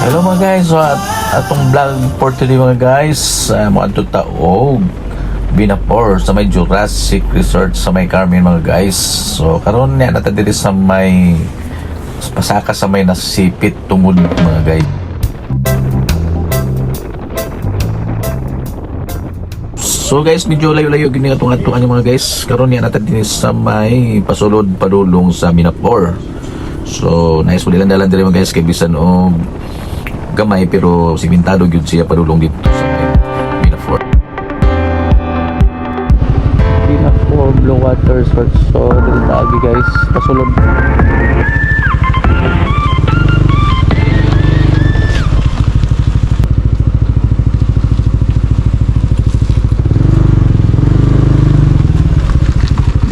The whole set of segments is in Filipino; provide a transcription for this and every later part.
Hello mga guys, so atong vlog for today mga guys, mga tutaog Binapor sa may Jurassic Resort sa may Carmen mga guys. So karon niya natin dito sa may pasaka sa may nasipit tungod mga guys. So guys, medyo layo-layo gini atong atuan mga guys. Karon niya natin dito sa may pasulod padulong sa Binapor. So nice mo nilang dalan diri mga guys kay bisan og gamay pero simentado gyud siya padulong dito sa Binapor. Binapor Blue Water Resort. So dito lagi guys pasulod.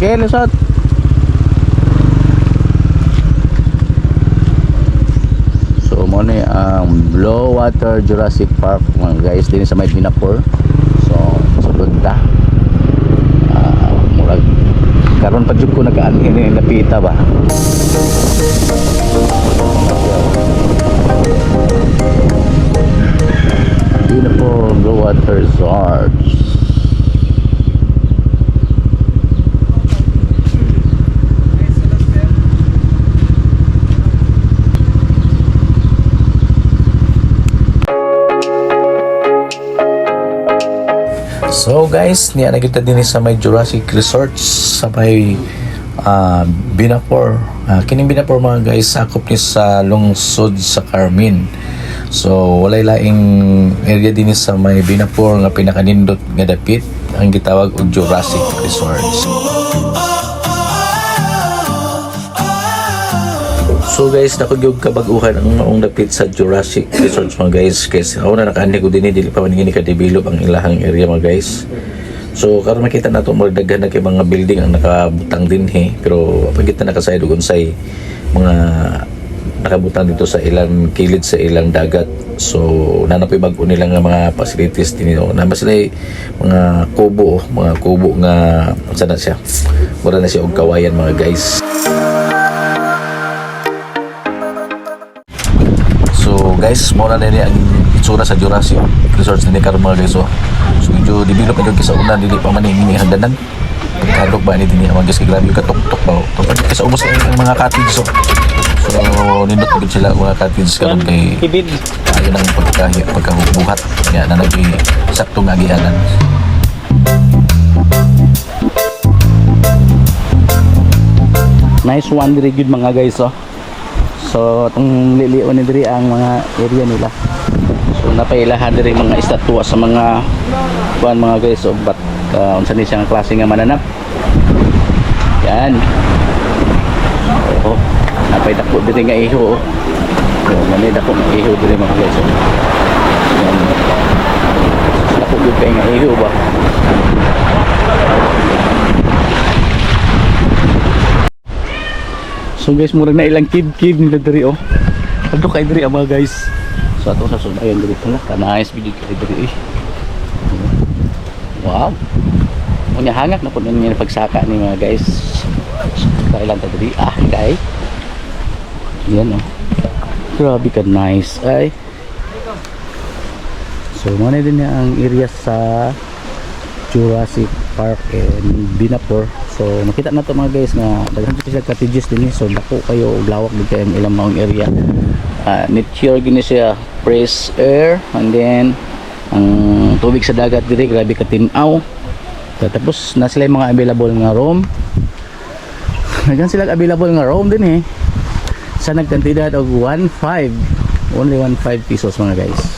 Okay, lusot. Ano ang Blue Water Jurassic Park mga guys din sa may Binapor. So sulod ta murag karon pa jud ko nag-aanhin napita ba. Binapor Blue Water Resort. So guys, niya na kita din sa may Jurassic Resorts sa may Binapor. Kining Binapor mga guys, sakop ni sa lungsod sa Carmen. So walay laing area din sa may Binapor nga pinakanindot nga dapit ang gitawag og Jurassic Resorts. So guys, nakugyog kabag-uhan ang maong dapit sa Jurassic Resorts mga guys. Kasi ako na nakaandi ko din dili pa man gini ka-develop ang ilahang area mga guys. So karon makita nato magdaghan na kay mga building ang nakabutang din pero pag kita nakasayod og unsay mga nakabutang dito sa ilang kilid sa ilang dagat. So nanapoy bag-o nila nga mga facilities din na ba sila mga kubo nga unsa na siya. Mura na siya og kawayan mga guys. So guys, muna na niya ang itsura sa Jurassic Resorts ni karon mga guys. So medyo develop na yung sa una, dili pa man ini hagdanan. Pagkadok ba ni dinhi mga guys, kay grabe yung katok-tok ba. Pag kasi ubos ang mga cottage so nindot gud sila mga cottage karon kay ayo nang pagkabuhat ya na nagi saktong agianan. Nice one diri gud mga guys oh. So itong lilion ni diri ang mga area nila. So napailahan diri mga estatwa sa mga kuan mga guys o bat unsa ni siyang klase nga mananap. Yan. Oh, napay dako diri nga iho. So mani dako nga iho diri mga guys. Yan. Dako gyud kay nga iho ba. So guys, murag na ilang kid nila diri oh. Adto kay diri mga guys. So ato sa sunayan diri pala. Nice video kay diri. Wow. Unya hangak na pud niya pagsaka ni mga guys. Kailan ta diri kay. Yan oh. Grabe ka nice ay. So mo din ang area sa Jurassic Park and Binapor. So nakita na to mga guys nga daghan sila cottages din so dako kayo og lawak din kay ilang maong area. Nature gini siya, fresh air and then ang tubig sa dagat diri grabe ka tin-aw. Tapos na sila mga available nga room. Naghan sila available nga room din sa nagkantidad og 1.5 only 1.5 pesos mga guys.